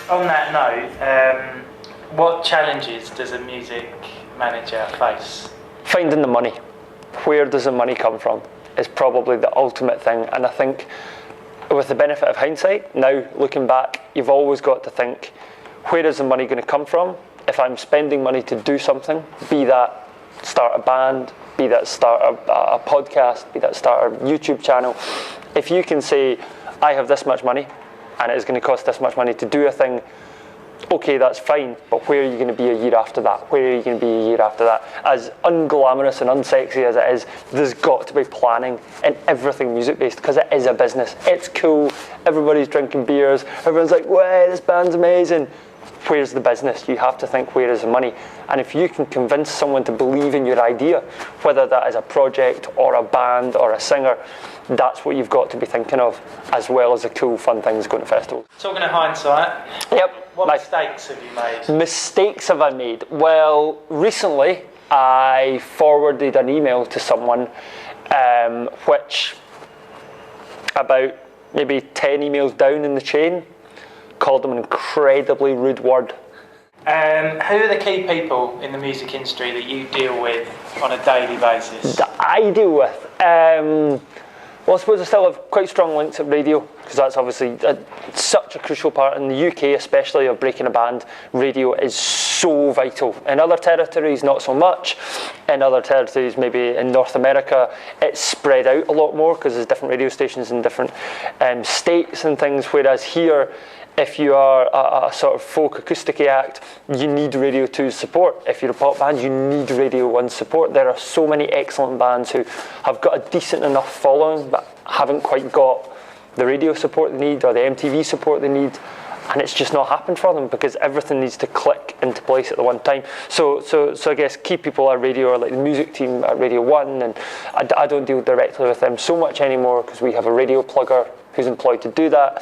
On that note, what challenges does a music manager face? Finding the money. Where does the money come from is probably the ultimate thing. And I think with the benefit of hindsight, now looking back, you've always got to think, where is the money going to come from? If I'm spending money to do something, be that start a band, be that start a podcast, be that start a YouTube channel, if you can say, I have this much money and it is going to cost this much money to do a thing, okay, that's fine, but where are you going to be a year after that? Where are you going to be a year after that? As unglamorous and unsexy as it is, there's got to be planning in everything music-based, because it is a business. It's cool, everybody's drinking beers, everyone's like, wow, this band's amazing. Where's the business? You have to think, where is the money? And if you can convince someone to believe in your idea, whether that is a project or a band or a singer, that's what you've got to be thinking of, as well as the cool, fun things going to festivals. Talking of hindsight, what mistakes have you made? Mistakes have I made? Well, recently I forwarded an email to someone which, about maybe 10 emails down in the chain, called them an incredibly rude word. Who are the key people in the music industry that you deal with on a daily basis? That I deal with? Well, I suppose I still have quite strong links at radio, because that's obviously such a crucial part in the UK, especially of breaking a band. Radio is so vital. In other territories, not so much. In other territories, maybe in North America, it's spread out a lot more because there's different radio stations in different states and things, whereas here, if you are a sort of folk acoustic act, you need Radio 2's support. If you're a pop band, you need Radio 1's support. There are so many excellent bands who have got a decent enough following but haven't quite got the radio support they need or the MTV support they need, and it's just not happened for them because everything needs to click into place at the one time. So I guess key people at radio are like the music team at Radio 1, and I don't deal directly with them so much anymore because we have a radio plugger who's employed to do that.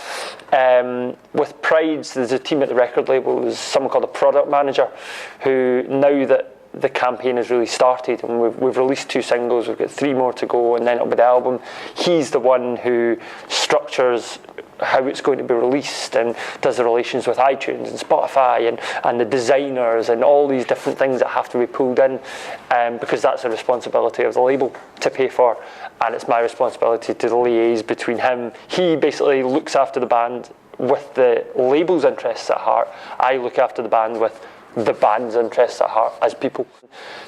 With Prides, there's a team at the record label, there's someone called a product manager, who now that the campaign has really started and we've released 2 singles, we've got 3 more to go, and then it'll be the album, he's the one who structures how it's going to be released and does the relations with iTunes and Spotify and the designers and all these different things that have to be pulled in, because that's a responsibility of the label to pay for, and it's my responsibility to liaise between him. He basically looks after the band with the label's interests at heart. I look after the band with the band's interests at heart as people.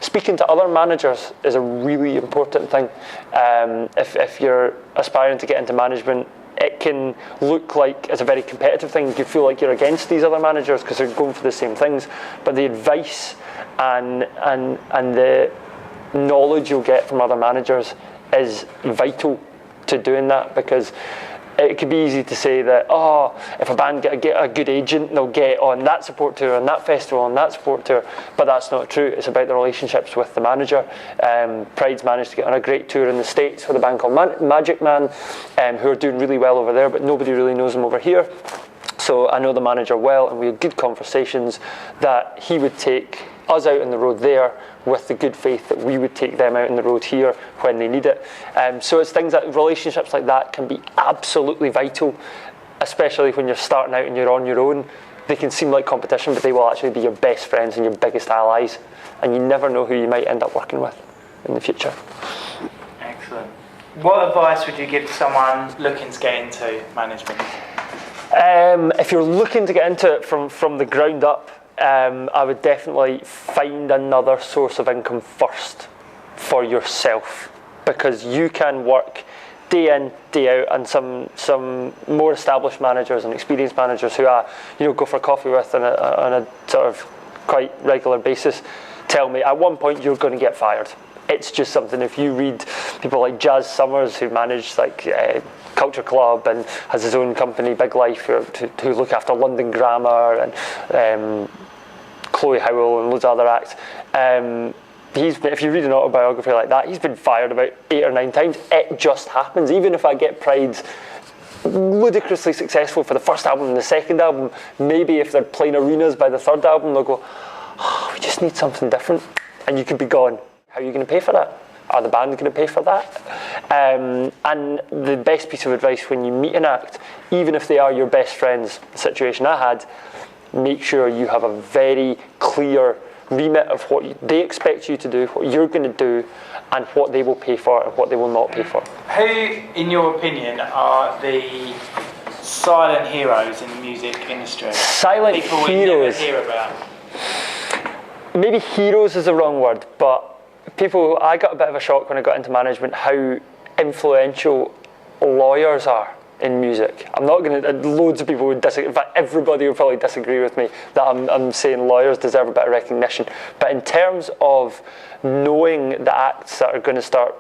Speaking to other managers is a really important thing. If you're aspiring to get into management, it can look like it's a very competitive thing. You feel like you're against these other managers because they're going for the same things. But the advice and the knowledge you'll get from other managers is vital to doing that, because it could be easy to say that, if a band get a good agent, they'll get on that support tour and that festival and that support tour, but that's not true. It's about the relationships with the manager. Pride's managed to get on a great tour in the States with a band called Magic Man, who are doing really well over there, but nobody really knows them over here. So I know the manager well, and we had good conversations that he would take us out on the road there with the good faith that we would take them out on the road here when they need it. So it's things that, relationships like that can be absolutely vital, especially when you're starting out and you're on your own. They can seem like competition, but they will actually be your best friends and your biggest allies, and you never know who you might end up working with in the future. Excellent. What advice would you give to someone looking to get into management? If you're looking to get into it from the ground up, I would definitely find another source of income first for yourself, because you can work day in, day out, and some more established managers and experienced managers who I go for coffee with on a sort of quite regular basis tell me at one point you're going to get fired. It's just something. If you read people like Jazz Summers, who managed Culture Club and has his own company, Big Life, who look after London Grammar, and Chloe Howell and loads of other acts. If you read an autobiography like that, he's been fired about 8 or 9 times. It just happens. Even if I get Pride's ludicrously successful for the first album and the second album, maybe if they're playing arenas by the third album, they'll go, we just need something different, and you could be gone. How are you going to pay for that? Are the band going to pay for that? And the best piece of advice when you meet an act, even if they are your best friends, the situation I had, make sure you have a very clear remit of what they expect you to do, what you're going to do, and what they will pay for and what they will not pay for. Who, in your opinion, are the silent heroes in the music industry? Silent People heroes. we never hear about. Maybe heroes is the wrong word, but people, I got a bit of a shock when I got into management how influential lawyers are in music. I'm not going to, loads of people would disagree, in fact everybody would probably disagree with me that I'm saying lawyers deserve a bit of recognition. But in terms of knowing the acts that are going to start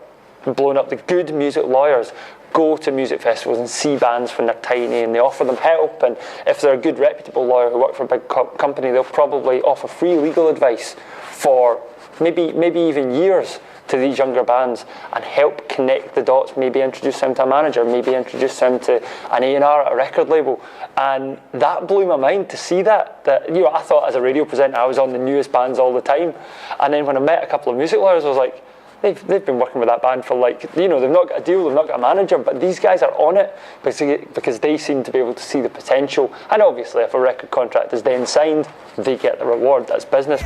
blowing up, the good music lawyers go to music festivals and see bands when they're tiny and they offer them help, and if they're a good reputable lawyer who work for a big company, they'll probably offer free legal advice for maybe even years to these younger bands and help connect the dots, maybe introduce them to a manager, maybe introduce them to an A&R at a record label. And that blew my mind to see that I thought as a radio presenter I was on the newest bands all the time, and then when I met a couple of music lawyers I was like, they've been working with that band for they've not got a deal, they've not got a manager, but these guys are on it because they seem to be able to see the potential. And obviously if a record contract is then signed, they get the reward. That's business.